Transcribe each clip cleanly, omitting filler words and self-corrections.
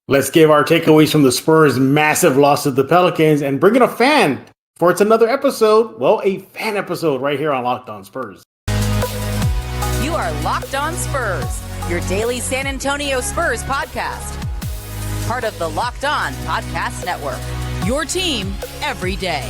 Let's give our takeaways from the Spurs' massive loss to the Pelicans and bring in a fan for it's another episode. Well, a fan episode right here on Locked On Spurs. You are Locked On Spurs, your daily San Antonio Spurs podcast. Part of the Locked On Podcast Network, your team every day.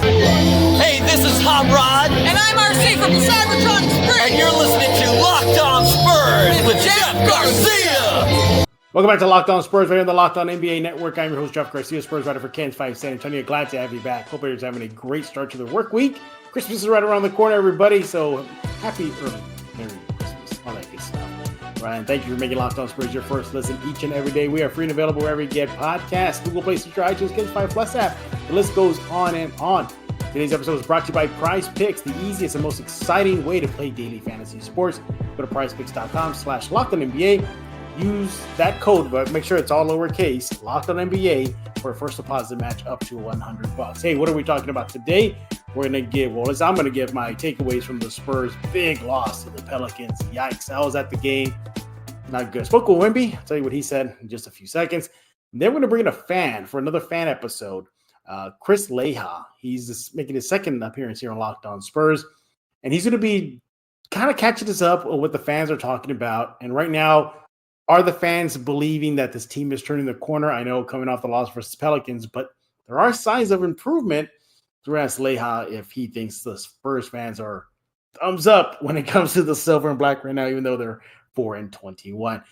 Hey, this is Hot Rod. And I'm RC from the San Antonio Spurs. And you're listening to Locked On Spurs with Jeff Garcia. Welcome back to Locked On Spurs right here on the Locked On NBA Network. I'm your host, Jeff Garcia, Spurs writer for Ken's 5 San Antonio. Glad to have you back. Hope everyone's having a great start to the work week. Christmas is right around the corner, everybody. So happy early Merry Christmas. All that good stuff. Ryan, thank you for making Locked On Spurs your first listen each and every day. We are free and available wherever you get podcasts, Google Play, Stitcher, iTunes, Ken's 5 Plus app. The list goes on and on. Today's episode is brought to you by PrizePicks, the easiest and most exciting way to play daily fantasy sports. Go to PrizePicks.com/LockedOnNBA. Use that code, but make sure it's all lowercase, LockedOnNBA, for a first deposit match up to $100. Hey, what are we talking about today? I'm going to give my takeaways from the Spurs' big loss to the Pelicans. Yikes, I was at the game. Not good. Spoke with Wemby. I'll tell you what he said in just a few seconds. And then we're going to bring in a fan for another fan episode. Chris Leija. He's making his second appearance here on Locked On Spurs. And he's going to be kind of catching us up on what the fans are talking about. And right now, are the fans believing that this team is turning the corner? I know coming off the loss versus Pelicans, but there are signs of improvement. To ask Leija if he thinks the Spurs fans are thumbs up when it comes to the silver and black right now, even though they're 4-21.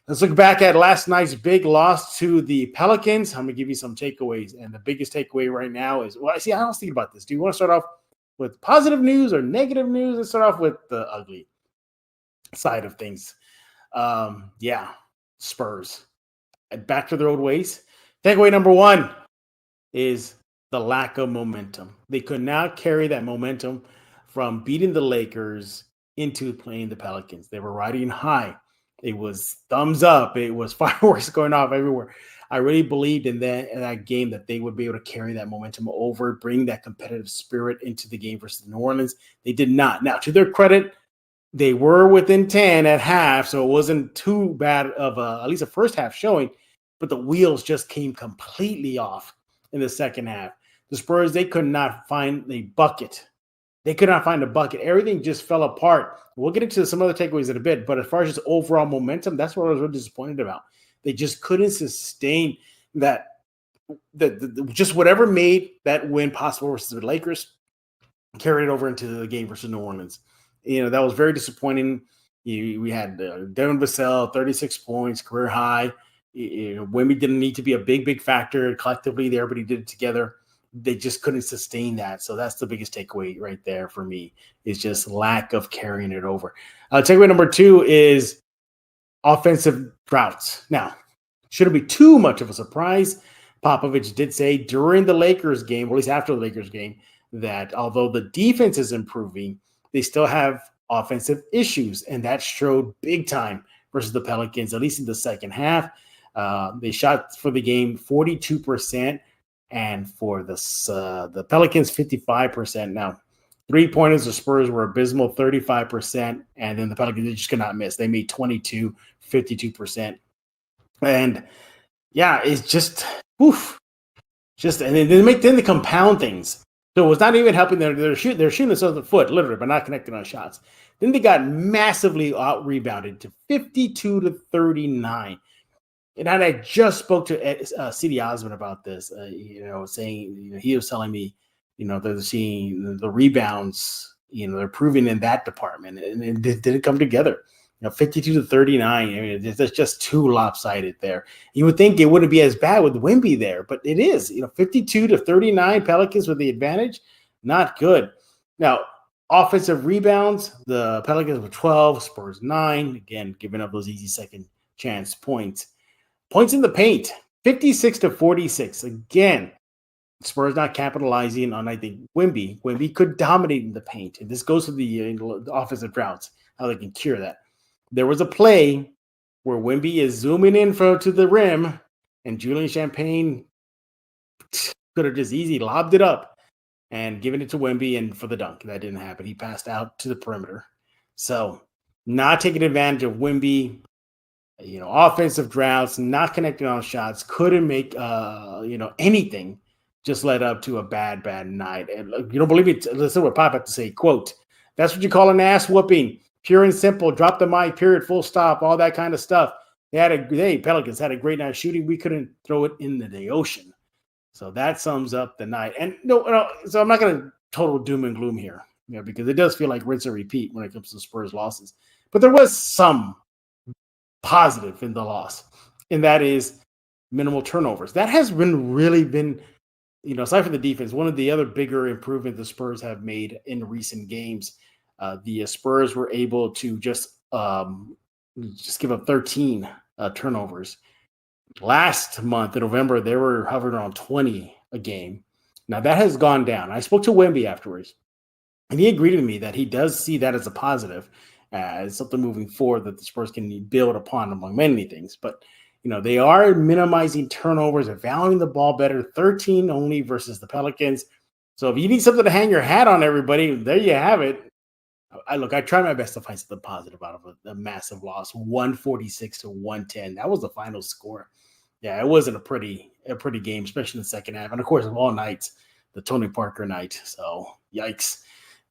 Let's look back at last night's big loss to the Pelicans. I'm going to give you some takeaways. And the biggest takeaway right now is, I was thinking about this. Do you want to start off with positive news or negative news? Let's start off with the ugly side of things. Spurs. Back to their old ways. Takeaway number one is the lack of momentum. They could not carry that momentum from beating the Lakers into playing the Pelicans. They were riding high. It was thumbs up. It was fireworks going off everywhere. I really believed in that game that they would be able to carry that momentum over, bring that competitive spirit into the game versus New Orleans. They did not. Now, to their credit, they were within 10 at half, so it wasn't too bad of at least a first half showing, but the wheels just came completely off in the second half. The Spurs, they could not find a bucket. They could not find a bucket. Everything just fell apart. We'll get into some other takeaways in a bit, but as far as just overall momentum, that's what I was really disappointed about. They just couldn't sustain that, just whatever made that win possible versus the Lakers, carried it over into the game versus New Orleans. That was very disappointing. We had Devin Vassell, 36 points, career high. Wemby didn't need to be a big factor collectively there, but he did it together. They just couldn't sustain that. So that's the biggest takeaway right there for me, is just lack of carrying it over. Takeaway number two is offensive droughts. Now, shouldn't be too much of a surprise. Popovich did say during the Lakers game, or at least after the Lakers game, that although the defense is improving, they still have offensive issues, and that showed big time versus the Pelicans, at least in the second half. They shot for the game 42%. And for the Pelicans, 55%. Now, three-pointers, the Spurs were abysmal, 35%. And then the Pelicans, they just could not miss. They made 22, 52%. And, it's just, and then they compound things. So it was not even helping them. They're shooting this on the foot, literally, but not connecting on shots. Then they got massively out-rebounded to 52-39. And I just spoke to C.D. Osmond about this, saying, he was telling me, they're seeing the rebounds, they're improving in that department, and it didn't come together. 52-39. I mean, it's just too lopsided there. You would think it wouldn't be as bad with Wemby there, but it is. 52-39 Pelicans with the advantage, not good. Now, offensive rebounds, the Pelicans were 12, Spurs 9. Again, giving up those easy second chance points. Points in the paint, 56-46. Again, Spurs not capitalizing on, I think, Wemby. Wemby could dominate in the paint. And this goes to the offensive droughts, how they can cure that. There was a play where Wemby is zooming in to the rim, and Julian Champagne could have just easy lobbed it up and given it to Wemby and for the dunk. That didn't happen. He passed out to the perimeter. So not taking advantage of Wemby. offensive droughts, not connecting on shots, couldn't make anything. Just led up to a bad night. And you don't believe it? Listen what Pop had to say. Quote, "That's what you call an ass whooping. Pure and simple. Drop the mic, period, full stop, all that kind of stuff. Pelicans had a great night shooting. We couldn't throw it into the ocean." So that sums up the night. And so I'm not going to total doom and gloom here, because it does feel like rinse and repeat when it comes to Spurs losses. But there was some positive in the loss, and that is minimal turnovers. That has really been, aside from the defense, one of the other bigger improvements the Spurs have made in recent games. The Spurs were able to just give up 13 turnovers. Last month in November, they were hovering around 20 a game. Now that has gone down. I spoke to Wemby afterwards, and he agreed with me that he does see that as a positive, as something moving forward that the Spurs can build upon, among many things. But they are minimizing turnovers and valuing the ball better. 13 only versus the Pelicans. So if you need something to hang your hat on, everybody, there you have it. I tried my best to find something positive out of a massive loss, 146-110. That was the final score. Yeah, it wasn't a pretty game, especially in the second half. And of course, of all nights, the Tony Parker night. So yikes.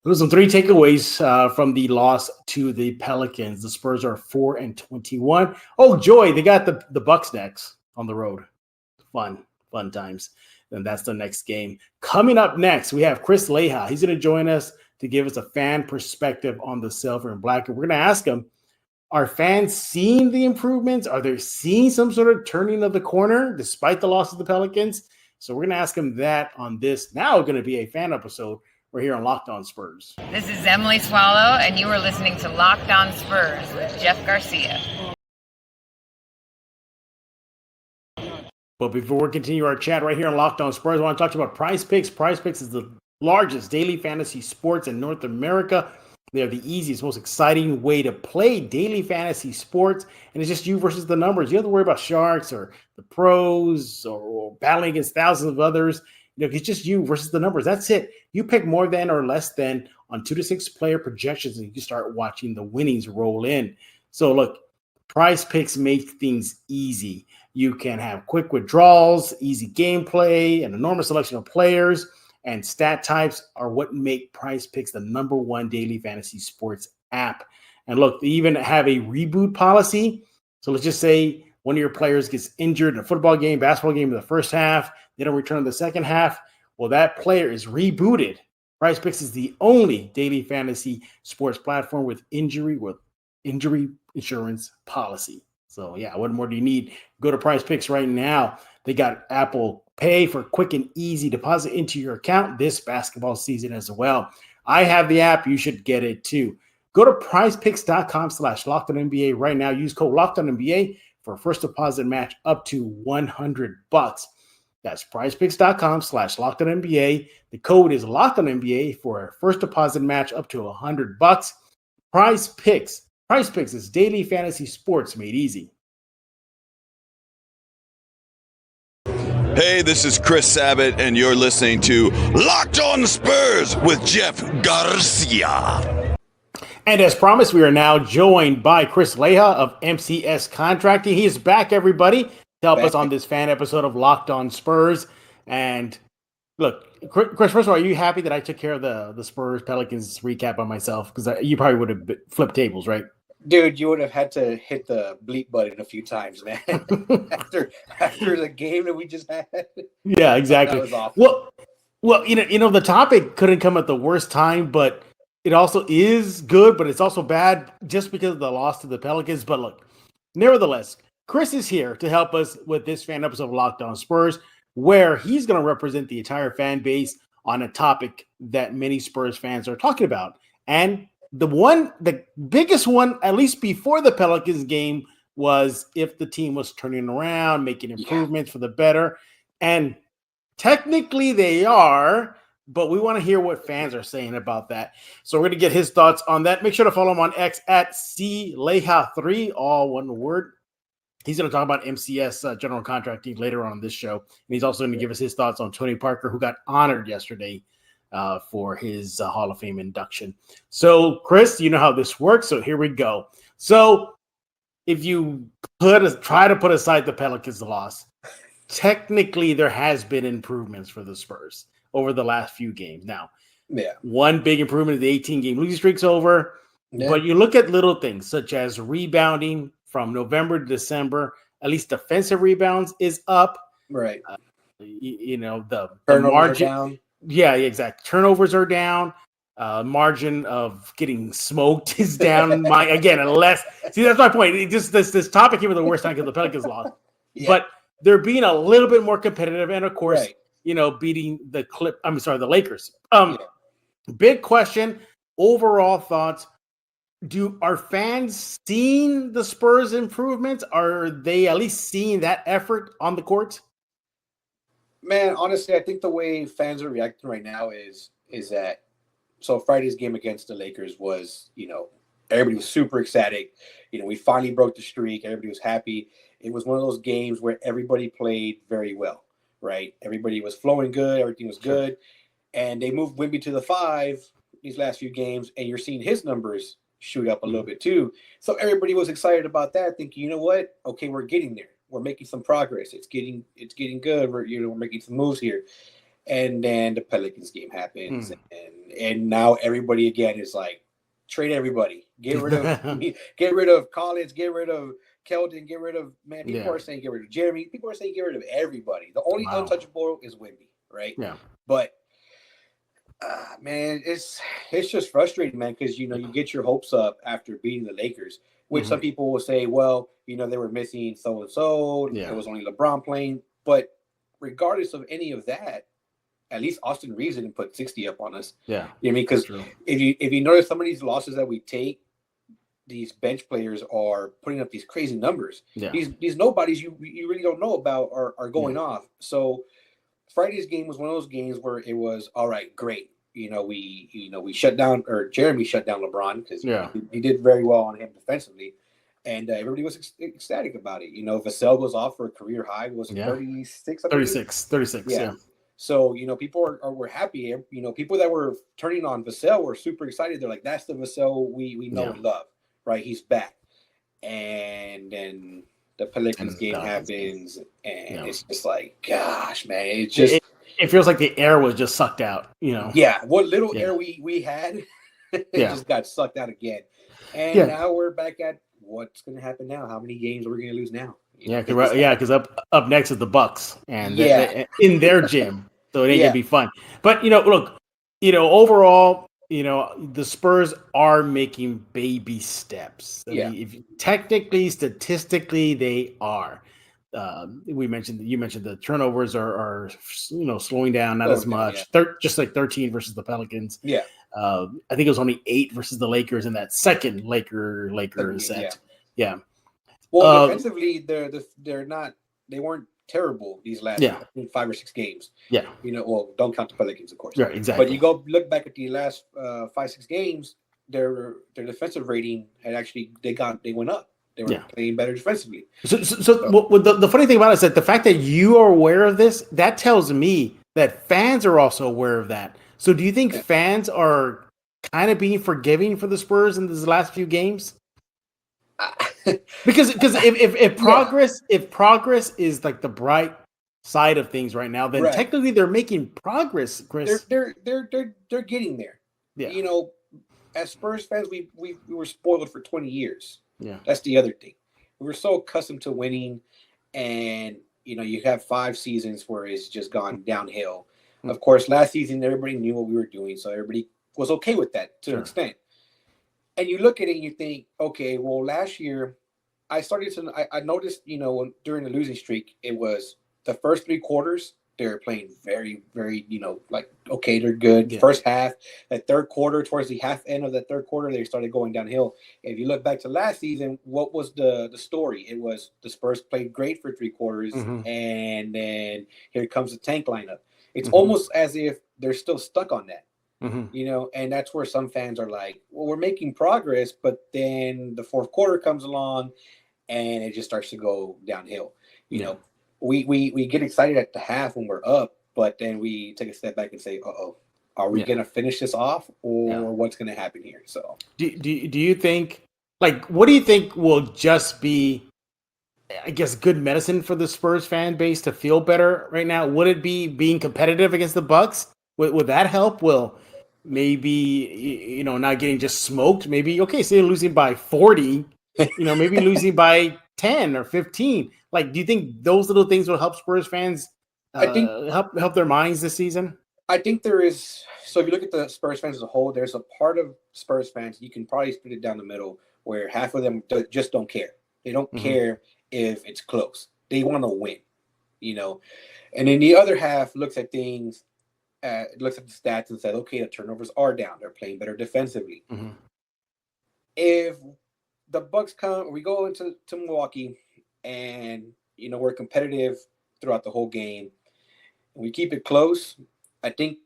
There was some 3 takeaways from the loss to the Pelicans. The Spurs are 4-21. Oh, joy! They got the Bucks next on the road. Fun times. And that's the next game. Coming up next, we have Chris Leija. He's going to join us to give us a fan perspective on the silver and black. And we're going to ask him, are fans seeing the improvements? Are they seeing some sort of turning of the corner despite the loss of the Pelicans? So we're going to ask him that on this now going to be a fan episode. We're here on Locked On Spurs. This is Emily Swallow, and you are listening to Locked On Spurs with Jeff Garcia. But before we continue our chat right here on Locked On Spurs, I want to talk to you about PrizePicks. PrizePicks is the largest daily fantasy sports in North America. They are the easiest, most exciting way to play daily fantasy sports. And it's just you versus the numbers. You don't have to worry about sharks or the pros or battling against thousands of others. It's just you versus the numbers. That's it. You pick more than or less than on 2 to 6 player projections, and you can start watching the winnings roll in. So look, PrizePicks make things easy. You can have quick withdrawals, easy gameplay, an enormous selection of players, and stat types are what make PrizePicks the #1 daily fantasy sports app. And look, they even have a reboot policy. So let's just say one of your players gets injured in a football game, basketball game in the first half. They don't return in the second half. Well, that player is rebooted. PrizePicks is the only daily fantasy sports platform with injury insurance policy. So yeah, what more do you need? Go to PrizePicks right now. They got Apple Pay for quick and easy deposit into your account this basketball season as well. I have the app. You should get it too. Go to prizepicks.com/LockedOnNBA right now. Use code LockedOnNBA for a first deposit match up to $100. That's prizepicks.com/LockedOnNBA. The code is LockedOnNBA for a first deposit match up to $100. PrizePicks. PrizePicks is daily fantasy sports made easy. Hey, this is Chris Sabat, and you're listening to Locked On Spurs with Jeff Garcia. And as promised, we are now joined by Chris Leija of MCS Contracting. He is back, everybody, to help us on this fan episode of Locked On Spurs. And look, Chris, first of all, are you happy that I took care of the Spurs Pelicans recap by myself? Because you probably would have flipped tables, right? Dude, you would have had to hit the bleep button a few times, man. after the game that we just had. Yeah, exactly. That was awful. Well, the topic couldn't come at the worst time, but it also is good, but it's also bad just because of the loss to the Pelicans. But look, nevertheless, Chris is here to help us with this fan episode of Locked On Spurs, where he's going to represent the entire fan base on a topic that many Spurs fans are talking about. And the biggest one, at least before the Pelicans game, was if the team was turning around, making improvements for the better. And technically they are, but we want to hear what fans are saying about that. So we're going to get his thoughts on that. Make sure to follow him on X at CLeija3, all one word. He's going to talk about MCS general contracting later on in this show. And he's also going to give us his thoughts on Tony Parker, who got honored yesterday for his Hall of Fame induction. So, Chris, you know how this works. So here we go. So if you try to put aside the Pelicans loss, technically there has been improvements for the Spurs over the last few games. Now, one big improvement is the 18-game losing streak's over. Yeah. But you look at little things such as rebounding from November to December, at least defensive rebounds is up. Right. The turnovers margin are down. Yeah, exactly. Turnovers are down. Margin of getting smoked is down. That's my point. This topic came at the worst time because the Pelicans lost. Yeah. But they're being a little bit more competitive, and of course, beating the Lakers. Big question. Overall thoughts. Are fans seeing the Spurs improvements? Are they at least seeing that effort on the court? Man, honestly, I think the way fans are reacting right now is that Friday's game against the Lakers was, everybody was super ecstatic. We finally broke the streak. Everybody was happy. It was one of those games where everybody played very well, right? Everybody was flowing good. Everything was good. And they moved Wemby to the 5 these last few games, and you're seeing his numbers shoot up a little bit too. So everybody was excited about that, thinking, you know what? Okay, we're getting there. We're making some progress. It's getting good. We're making some moves here. And then the Pelicans game happens, and now everybody again is like, trade everybody. Get rid of Collins, get rid of Keldon, get rid of people are saying get rid of Jeremy. People are saying get rid of everybody. The only untouchable is Wemby, right? Yeah. But man, it's just frustrating, man, because you get your hopes up after beating the Lakers, which some people will say, well, they were missing so and so. It was only LeBron playing, but regardless of any of that, at least Austin Reeves didn't put 60 up on us. Yeah, because if you notice some of these losses that we take, these bench players are putting up these crazy numbers. Yeah. These nobodies you really don't know about are going off. So Friday's game was one of those games where it was all right, great. We shut down, or Jeremy shut down LeBron because he did very well on him defensively, and everybody was ecstatic about it. Vassell goes off for a career high. Was it 36? 36. Yeah. So people were happy. People that were turning on Vassell were super excited. They're like, "That's the Vassell we know and love, right? He's back." And then the Pelicans game happens, and it's just like, gosh, man, it just it feels like the air was just sucked out. Yeah, what little air we had, just got sucked out again, and now we're back at what's going to happen now. How many games are we going to lose now? Because up next is the Bucks, and they're in their gym, so it ain't gonna be fun. But look, overall, the Spurs are making baby steps. I mean, technically, statistically, they are. You mentioned the turnovers are slowing down, not as much. Just like 13 versus the Pelicans. Yeah. I think it was only 8 versus the Lakers in that second Laker set. Yeah. Well, defensively, they weren't terrible these last 5 or 6 games. Yeah. Don't count the Pelicans, of course. Right, exactly. But you go look back at the last 5-6 games, their defensive rating had actually they went up. They were playing better defensively. So the funny thing about it is that the fact that you are aware of this, that tells me that fans are also aware of that. So do you think fans are kind of being forgiving for the Spurs in these last few games? Because if progress is like the bright side of things right now, then technically they're making progress, Chris. They're getting there. Yeah. As Spurs fans, we were spoiled for 20 years. Yeah. That's the other thing. We were so accustomed to winning, and you have 5 seasons where it's just gone downhill. Mm-hmm. Of course, last season everybody knew what we were doing, so everybody was okay with that to an extent. And you look at it and you think, okay, well, last year I noticed, during the losing streak, it was the first 3 quarters, they were playing very, very, okay, they're good. Yeah. First half, that third quarter, towards the half end of that third quarter, they started going downhill. If you look back to last season, what was the story? It was the Spurs played great for 3 quarters, and then here comes the tank lineup. It's almost as if they're still stuck on that. And that's where some fans are like, well, we're making progress, but then the fourth quarter comes along and it just starts to go downhill. We get excited at the half when we're up, but then we take a step back and say, are we going to finish this off, or what's going to happen here? So do you think Like, what do you think will just be, I guess, good medicine for the Spurs fan base to feel better right now? Would it be being competitive against the Bucks? Would that help? Will maybe, not getting just smoked? Maybe, okay, say losing by 40, maybe losing by 10 or 15. Like, do you think those little things will help Spurs fans I think help their minds this season? I think there is. So if you look at the Spurs fans as a whole, there's a part of Spurs fans, you can probably split it down the middle, where half of them just don't care. They don't care if it's close. They want to win, And then the other half looks at things, looks at the stats and says, okay, the turnovers are down. They're playing better defensively. Mm-hmm. If the Bucks we go into Milwaukee and, we're competitive throughout the whole game, and we keep it close, I think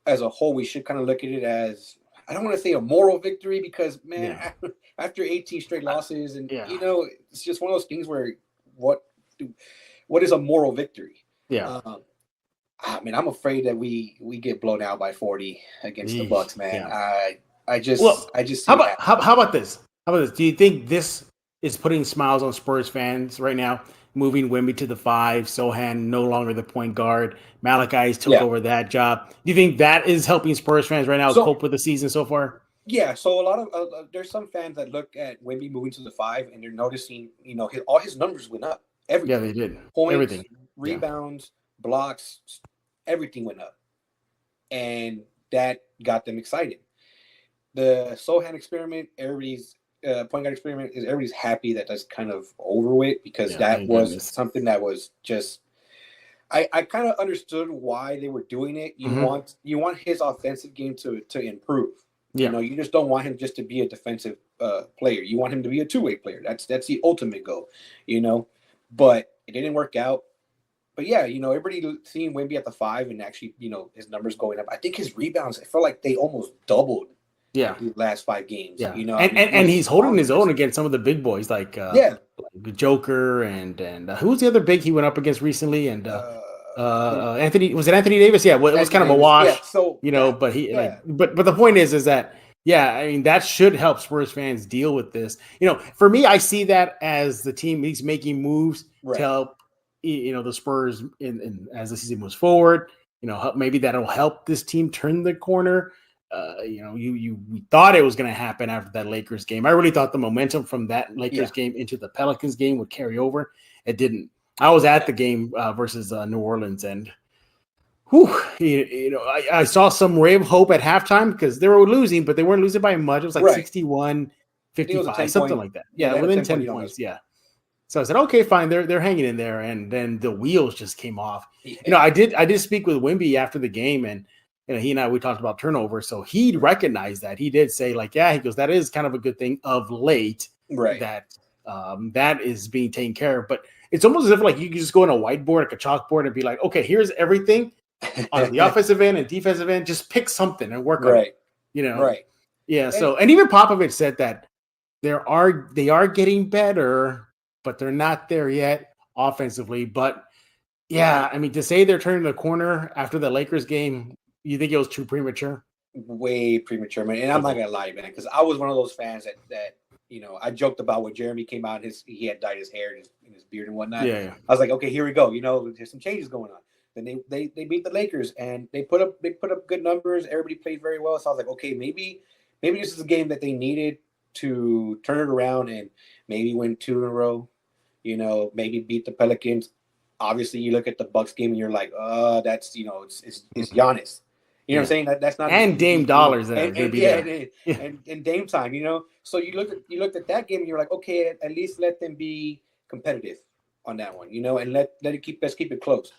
as a whole, we should kind of look at it as, I don't want to say a moral victory because, man, after 18 straight losses, and, it's just one of those things where what is a moral victory? Yeah. I'm afraid that we get blown out by 40 against the Bucks, man. Yeah. I just how about this? How about this? Do you think this is putting smiles on Spurs fans right now? Moving Wemby to the 5, Sohan no longer the point guard. Malachi's took over that job. Do you think that is helping Spurs fans right now cope with the season so far? Yeah, so a lot of there's some fans that look at Wemby moving to the 5 and they're noticing, all his numbers went up. Everything. Yeah, they did. Points, everything, rebounds, blocks, everything went up, and that got them excited. The Sohan experiment, everybody's point guard experiment, is everybody's happy that that's kind of over with because that was something that was just. I kind of understood why they were doing it. You want his offensive game to improve. Yeah. You just don't want him just to be a defensive player. You want him to be a two-way player. That's the ultimate goal. But it didn't work out. But yeah, everybody seeing Wemby at the 5 and actually, his numbers going up. I think his rebounds, I felt like they almost doubled. Yeah, the last 5 games. Yeah, and he's holding his own against some of the big boys like the Joker and who was the other big he went up against recently? And Anthony, was it Anthony Davis? Yeah, well, it was kind of a wash. Yeah, so but he but the point is that that should help Spurs fans deal with this. For me, I see that as the team he's making moves to help the Spurs in as the season moves forward. Maybe that'll help this team turn the corner. We thought it was going to happen after that Lakers game. I really thought the momentum from that Lakers game into the Pelicans game would carry over. It didn't. I was at the game versus New Orleans, and I saw some ray of hope at halftime because they were losing, but they weren't losing by much. It was like 61-55, something like that. Yeah, within 10 points. Yeah. So I said, okay, fine. They're hanging in there, and then the wheels just came off. I did speak with Wemby after the game, and he and we talked about turnover. So he recognized that. He did say, he goes, that is kind of a good thing of late, right? That is being taken care of. But it's almost as if you can just go on a whiteboard, like a chalkboard, and be like, okay, here's everything on the offensive end and defensive end. Just pick something and work on it. Right. Yeah. So, and even Popovich said that they are getting better, but they're not there yet offensively. But yeah, I mean, to say they're turning the corner after the Lakers game, you think it was too premature? Way premature, man. And I'm not gonna lie, man, because I was one of those fans that I joked about when Jeremy came out. He had dyed his hair and his beard and whatnot. Yeah. I was like, okay, here we go. There's some changes going on. Then they beat the Lakers and they put up good numbers. Everybody played very well. So I was like, okay, maybe this is a game that they needed to turn it around and maybe win 2 in a row. Maybe beat the Pelicans. Obviously, you look at the Bucks game and you're like, that's it's Giannis. You know what I'm saying? That's not and Dame dollars and Dame time. So you looked at that game and you're like, okay, at least let them be competitive on that one, and let's keep it close.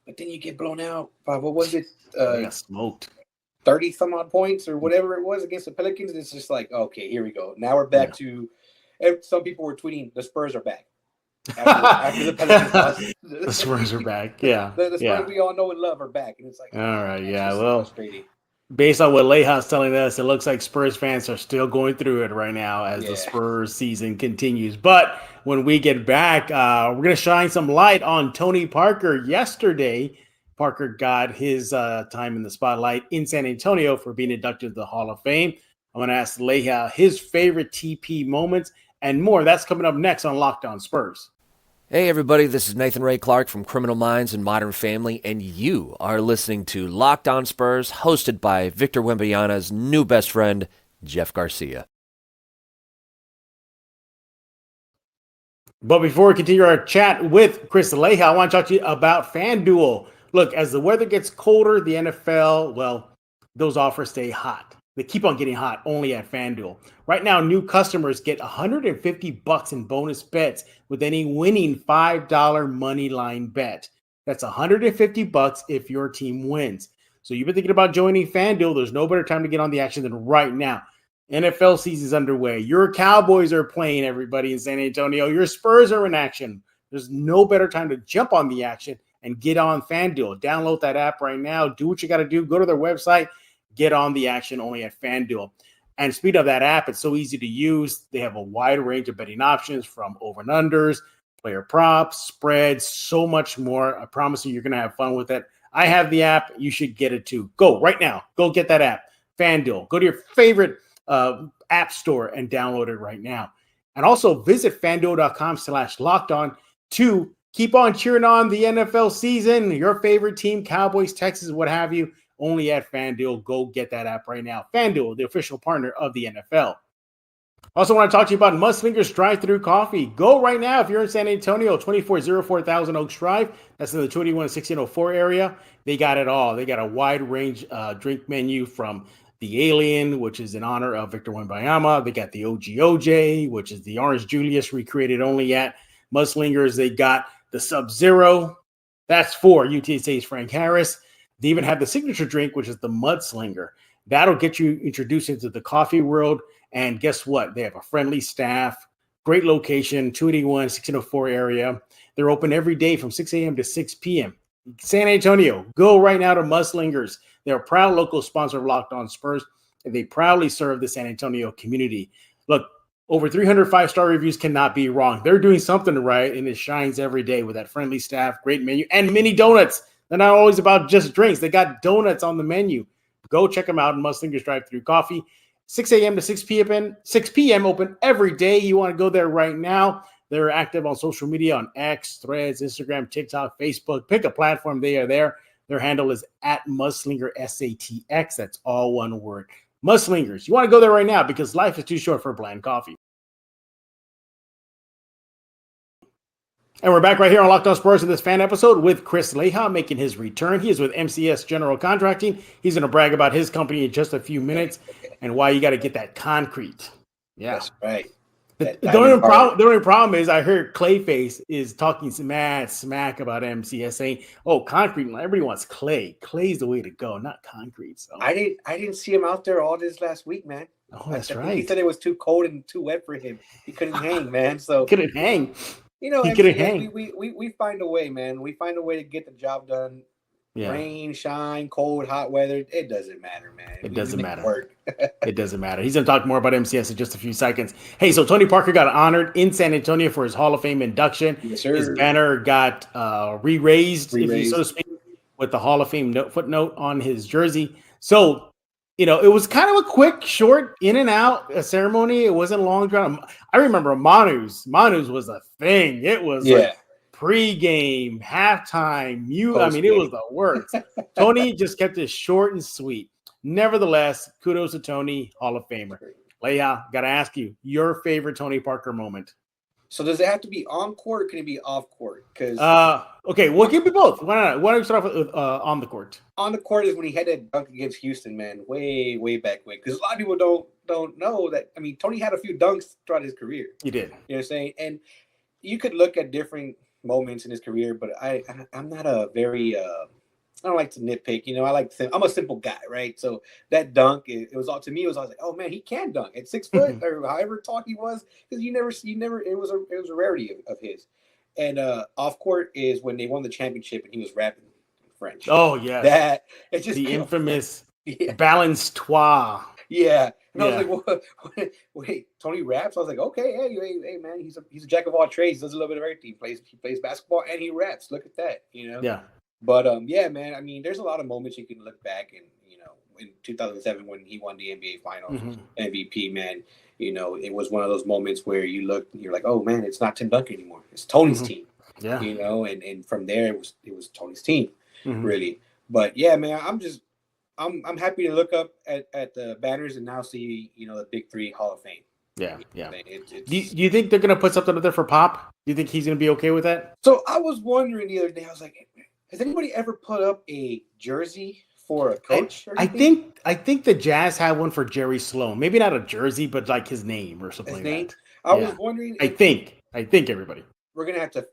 But then you get blown out by what was it? Smoked 30 some odd points or whatever it was against the Pelicans. It's just like, okay, here we go. Now we're back to. Some people were tweeting the Spurs are back. After the Pelicans lost. The Spurs are back. Yeah. The Spurs we all know and love are back. And it's like, all right. Yeah. Well, based on what Leija's telling us, it looks like Spurs fans are still going through it right now as the Spurs season continues. But when we get back, we're going to shine some light on Tony Parker. Yesterday, Parker got his time in the spotlight in San Antonio for being inducted to the Hall of Fame. I'm going to ask Leija his favorite TP moments and more. That's coming up next on Locked On Spurs. Hey everybody, this is Nathan Ray Clark from Criminal Minds and Modern Family, and you are listening to Locked On Spurs, hosted by Victor Wembanyama's new best friend, Jeff Garcia. But before we continue our chat with Chris Leija, I want to talk to you about FanDuel. Look, as the weather gets colder, the NFL, well, those offers stay hot. They keep on getting hot only at FanDuel. Right now, new customers get $150 in bonus bets with any winning $5 money line bet. That's $150 if your team wins. So you've been thinking about joining FanDuel. There's no better time to get on the action than right now. NFL season's underway. Your Cowboys are playing, everybody in San Antonio. Your Spurs are in action. There's no better time to jump on the action and get on FanDuel. Download that app right now. Do what you got to do. Go to their website. Get on the action only at FanDuel. And speed of that app, it's so easy to use. They have a wide range of betting options from over and unders, player props, spreads, so much more. I promise you're going to have fun with it. I have the app. You should get it too. Go right now. Go get that app. FanDuel. Go to your favorite app store and download it right now. And also visit fanduel.com/lockedon to keep on cheering on the NFL season. Your favorite team, Cowboys, Texans, what have you. Only at FanDuel. Go get that app right now. FanDuel, the official partner of the NFL. Also want to talk to you about Mudslingers Drive-Thru Coffee. Go right now if you're in San Antonio, 2404 Thousand Oaks Drive. That's in the 211604 area. They got it all. They got a wide range drink menu from the Alien, which is in honor of Victor Wembanyama. They got the OG, which is the Orange Julius recreated only at Mudslingers. They got the Sub-Zero. That's for UTSA's Frank Harris. They even have the signature drink, which is the Mudslinger. That'll get you introduced into the coffee world. And guess what? They have a friendly staff, great location, 281, 1604 area. They're open every day from 6 a.m. to 6 p.m. San Antonio, go right now to Mudslingers. They're a proud local sponsor of Locked On Spurs, and they proudly serve the San Antonio community. Look, over 300 5-star reviews cannot be wrong. They're doing something right, and it shines every day with that friendly staff, great menu, and mini donuts. They're not always about just drinks. They got donuts on the menu. Go check them out in Mudslingers Drive-Thru Coffee. 6 a.m. to 6 p.m. open every day. You want to go there right now. They're active on social media on X, Threads, Instagram, TikTok, Facebook. Pick a platform. They are there. Their handle is @Mudslinger, SATX. That's all one word. Mudslingers. You want to go there right now because life is too short for bland coffee. And we're back right here on Locked On Spurs in this fan episode with Chris Leija making his return. He is with MCS General Contracting. He's going to brag about his company in just a few minutes and why you got to get that concrete. Yeah. That's right. The only problem is I heard Clayface is talking mad smack about MCS saying, oh, concrete, everybody wants clay. Clay's the way to go, not concrete. So I didn't see him out there all this last week, man. Oh, that's right. He said it was too cold and too wet for him. He couldn't hang, man. So couldn't hang. You know, we find a way, man. We find a way to get the job done. Yeah. Rain, shine, cold, hot weather. It doesn't matter, man. It doesn't matter. It doesn't matter. He's going to talk more about MCS in just a few seconds. Hey, so Tony Parker got honored in San Antonio for his Hall of Fame induction. Yes, sir. His banner got re-raised, if you so to speak, with the Hall of Fame footnote on his jersey. So, you know, it was kind of a quick, short, in and out ceremony. It wasn't long drawn. I remember Manu's. Manu's was a thing. It was like pre-game, halftime, mute. I mean, it was the works. Tony just kept it short and sweet. Nevertheless, kudos to Tony, Hall of Famer. Leija, got to ask you, your favorite Tony Parker moment. So does it have to be on court or can it be off court? Because okay, well, give me both. Why don't we start off with on the court? On the court is when he had that dunk against Houston, man, way back when. Because a lot of people don't know that. I mean, Tony had a few dunks throughout his career. He did. You know what I'm saying? And you could look at different moments in his career, but I'm not a very I don't like to nitpick. You know, I'm a simple guy, right? So that dunk, it was all to me. I was like, oh man, he can dunk at 6 foot or however tall he was, because you never. It was a rarity of his. And off court is when they won the championship and he was rapping in French. Oh yeah, that it's just the infamous balance toi. Yeah. And I was like, wait, Tony raps? I was like, okay, hey, man, he's a jack of all trades. He does a little bit of everything. He plays basketball and he raps. Look at that, you know? Yeah. But, yeah, man, I mean, there's a lot of moments you can look back and, you know, in 2007 when he won the NBA Finals MVP, man. It was one of those moments where you look, you're like, oh man, it's not Tim Duncan anymore. It's Tony's team. Yeah. And from there it was Tony's team, really. But yeah, man, I'm happy to look up at the banners and now see, the big three Hall of Fame. Yeah. Do you think they're gonna put something up there for Pop? Do you think he's gonna be okay with that? So I was wondering the other day, I was like, has anybody ever put up a jersey for a coach? I think the Jazz had one for Jerry Sloan. Maybe not a jersey, but like his name or something like that. I was wondering. I think everybody. We're gonna have to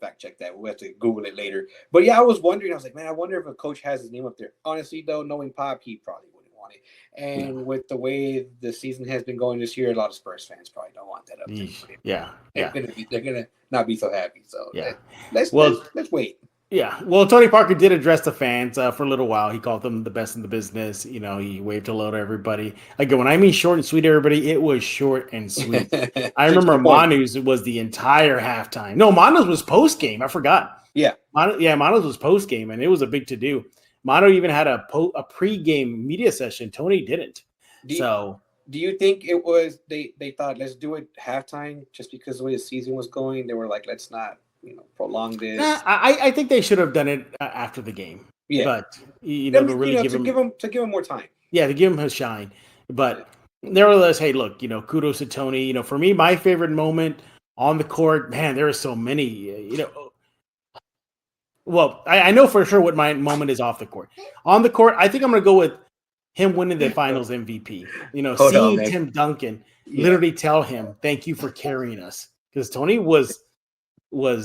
fact check that. We'll have to Google it later. But yeah, I was wondering. I was like, man, I wonder if a coach has his name up there. Honestly, though, knowing Pop, he probably wouldn't want it. And with the way the season has been going this year, a lot of Spurs fans probably don't want that up there. Yeah. They're gonna not be so happy. So yeah, let's wait. Yeah, well, Tony Parker did address the fans for a little while. He called them the best in the business. He waved hello to everybody. Again, when I mean short and sweet, everybody, it was short and sweet. I remember Manu's was the entire halftime. No, Manu's was post game. I forgot. Yeah, Manu's was post game, and it was a big to do. Manu even had a pre-game media session. Tony didn't. Do you think it was they thought let's do it halftime just because the way the season was going? They were like, let's not. Prolong this. I think they should have done it after the game. Yeah, but to really give him more time. Yeah, to give him his shine. But nevertheless, hey, look, kudos to Tony. For me, my favorite moment on the court, man, there are so many. Well, I know for sure what my moment is off the court. On the court, I think I'm going to go with him winning the Finals MVP. Seeing Tim Duncan literally tell him, "Thank you for carrying us," because Tony was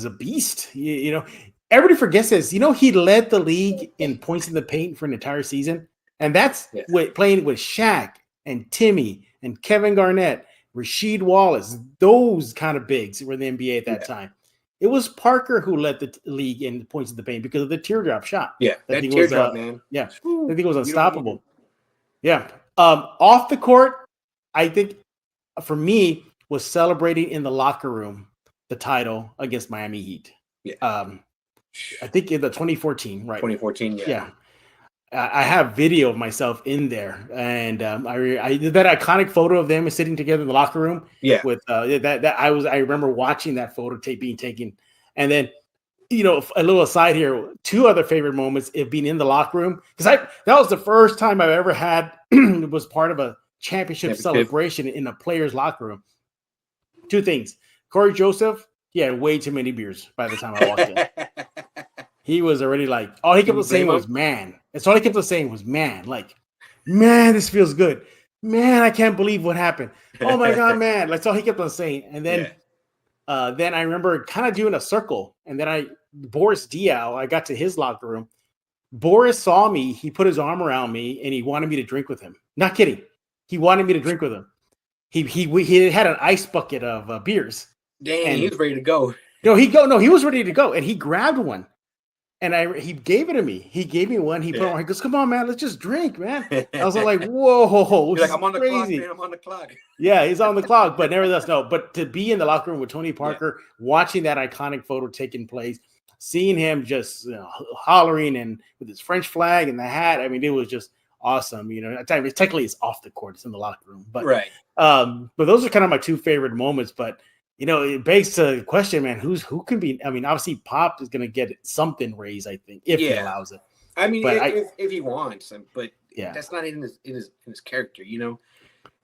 a beast. Everybody forgets this. He led the league in points in the paint for an entire season. And that's playing with Shaq and Timmy and Kevin Garnett, Rasheed Wallace, those kind of bigs were in the NBA at that time. It was Parker who led the league in points in the paint because of the teardrop shot. Yeah, that teardrop, man. Yeah, I think it was unstoppable. Yeah. Off the court, I think for me was celebrating in the locker room the title against Miami Heat. Yeah. I think in the 2014, right? 2014, yeah. I have video of myself in there, and I did that iconic photo of them sitting together in the locker room. Yeah. With I remember watching that photo being taken, and then a little aside here, two other favorite moments of being in the locker room because that was the first time I've ever had was part of a championship celebration in a player's locker room. Two things. Corey Joseph, he had way too many beers by the time I walked in. He was already like, all he kept on saying was, man. That's all he kept on saying was, man. Like, man, this feels good. Man, I can't believe what happened. Oh, my God, man. That's all he kept on saying. And then I remember kind of doing a circle. And then Boris Diaw, I got to his locker room. Boris saw me. He put his arm around me, and he wanted me to drink with him. Not kidding. He wanted me to drink with him. He had an ice bucket of beers. Dang, he was ready to go. He was ready to go, and he grabbed one, and he gave it to me. He gave me one. He put it on. He goes, "Come on, man, let's just drink, man." I was like, "Whoa!" He's like, "I'm on the clock, man. I'm on the clock." Yeah, he's on the clock, but nevertheless, no. But to be in the locker room with Tony Parker, watching that iconic photo taking place, seeing him just hollering and with his French flag and the hat, I mean, it was just awesome. Technically it's off the court, it's in the locker room, but right. But those are kind of my two favorite moments. But it begs the question, man, who can be? I mean, obviously Pop is going to get something raised, I think, if he allows it. I mean, if he wants, but that's not in his character,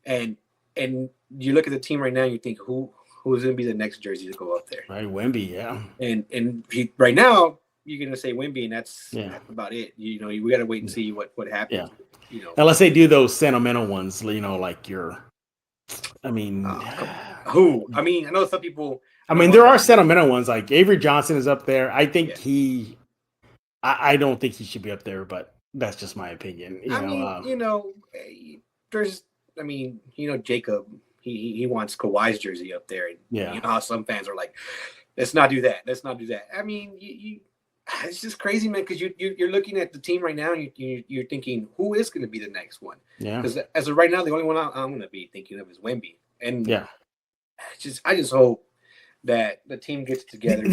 And you look at the team right now, and you think who's going to be the next jersey to go up there? Right, Wemby, yeah. And right now you're going to say Wemby, and that's about it. We got to wait and see what happens. Yeah. Unless they do those sentimental ones, like your. I mean, who? I mean, I know some people. I mean, there are sentimental ones like Avery Johnson is up there. I think I don't think he should be up there, but that's just my opinion. Jacob. He wants Kawhi's jersey up there, and you know how some fans are like, "Let's not do that. Let's not do that." I mean, it's just crazy, man. Because you're looking at the team right now, and you're thinking, who is going to be the next one? Yeah. Because as of right now, the only one I'm going to be thinking of is Wemby, and I just hope that the team gets together.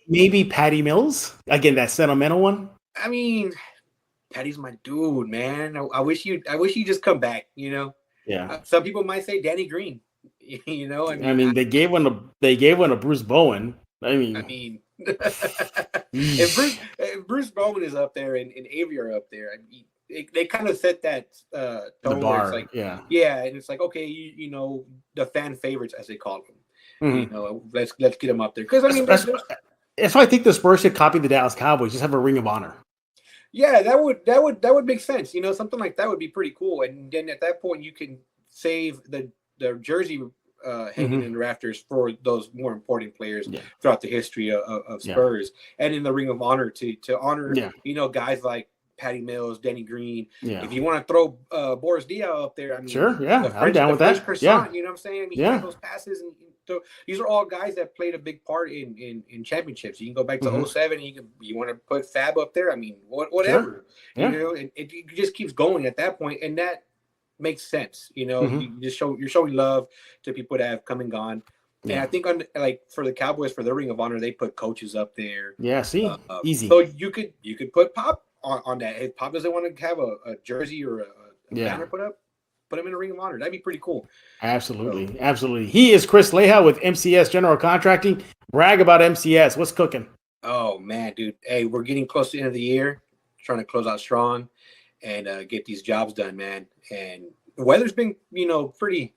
Maybe Patty Mills again, that sentimental one. I mean, Patty's my dude, man. I wish you just come back. Yeah. Some people might say Danny Green. They gave one to Bruce Bowen. If Bruce Bowen is up there and Avery are up there, they kind of set that tone the bar. It's like, and it's like, okay, the fan favorites as they call them. Mm-hmm. Let's get them up there because that's why I think the Spurs should copy the Dallas Cowboys. Just have a Ring of Honor. Yeah, that would make sense. Something like that would be pretty cool. And then at that point, you can save the jersey hanging in the rafters for those more important players throughout the history of Spurs, and in the Ring of Honor to honor guys like Patty Mills, Danny Green. If you want to throw Boris Diaw up there, sure, I'm down with that. Croissant, you know what I'm saying? He had those passes, and these are all guys that played a big part in championships. You can go back to 07, and you want to put Fab up there. Whatever. Sure. It just keeps going at that point, and that makes sense. You just you're showing love to people that have come and gone. And I think for the Cowboys, for the Ring of Honor, they put coaches up there. Yeah, see, easy. So you could put Pop on that. If Pop doesn't want to have a jersey or a banner put him in a Ring of Honor. That'd be pretty cool. Absolutely. Absolutely. He is Chris Leija with MCS General Contracting. Brag about MCS. What's cooking? Oh, man, dude. Hey, we're getting close to the end of the year, trying to close out strong and get these jobs done, man. And the weather's been, pretty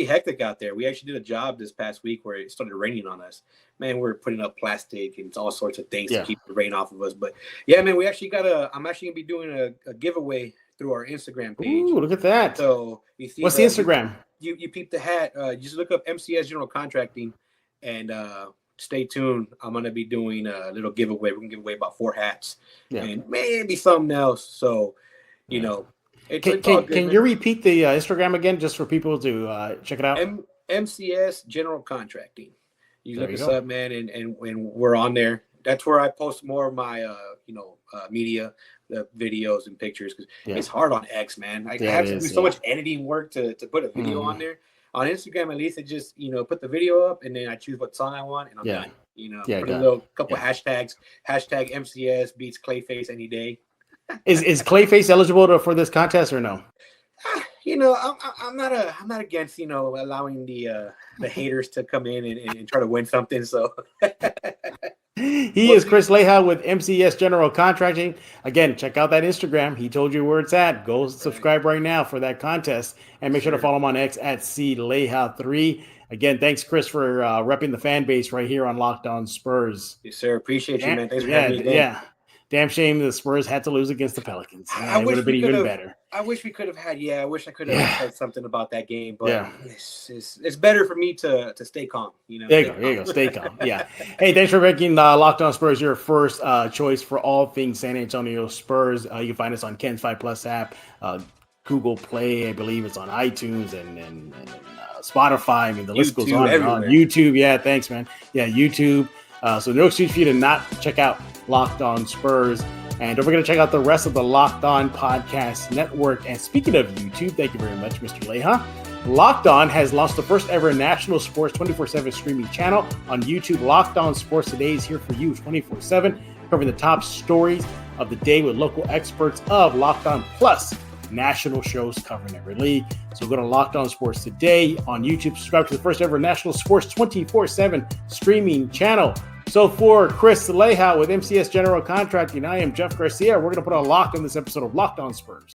hectic out there. We actually did a job this past week where it started raining on us. Man, we're putting up plastic and all sorts of things to keep the rain off of us. But, yeah, man, I'm actually going to be doing a giveaway through our Instagram page. Ooh, look at that. So you see, what's the Instagram? You peep the hat. Just look up MCS General Contracting and stay tuned. I'm going to be doing a little giveaway. We're going to give away about 4 hats and maybe something else. So, it's all good, can you repeat the Instagram again just for people to check it out? MCS General Contracting. You look us up, man, and we're on there. That's where I post more of my, media, the videos and pictures, because it's hard on X, man. I have to do so much editing work to put a video on there. On Instagram, at least, I just, put the video up, and then I choose what song I want, and I'm done. Put a little couple hashtags. Hashtag MCS beats Clayface any day. Is Clayface eligible for this contest or no? I'm not against allowing the haters to come in and try to win something. So he is Chris Leija with MCS General Contracting. Again, check out that Instagram. He told you where it's at. Go subscribe right now for that contest, and make sure to follow him on X at CLeija3. Again, thanks, Chris, for repping the fan base right here on Locked On Spurs. Yes, sir. Appreciate you, man. Thanks for having me again. Yeah. Damn shame the Spurs had to lose against the Pelicans. It would have been even better. I wish we could have had. I wish I could have said something about that game, but it's better for me to stay calm. There you go. Stay calm. Yeah. Hey, thanks for making Locked On Spurs your first choice for all things San Antonio Spurs. You can find us on Ken's 5 Plus app, Google Play. I believe it's on iTunes and Spotify. The list goes on and on. YouTube. Yeah. Thanks, man. Yeah. YouTube. So no excuse for you to not check out Locked On Spurs. And don't forget to check out the rest of the Locked On Podcast Network. And speaking of YouTube, thank you very much, Mr. Leija. Locked On has launched the first ever national sports 24/7 streaming channel on YouTube. Locked On Sports Today is here for you 24/7, covering the top stories of the day with local experts of Locked On, plus national shows covering every league. So go to Locked On Sports Today on YouTube. Subscribe to the first ever national sports 24/7 streaming channel. So for Chris Leija with MCS General Contracting, I am Jeff Garcia. We're going to put a lock in this episode of Locked On Spurs.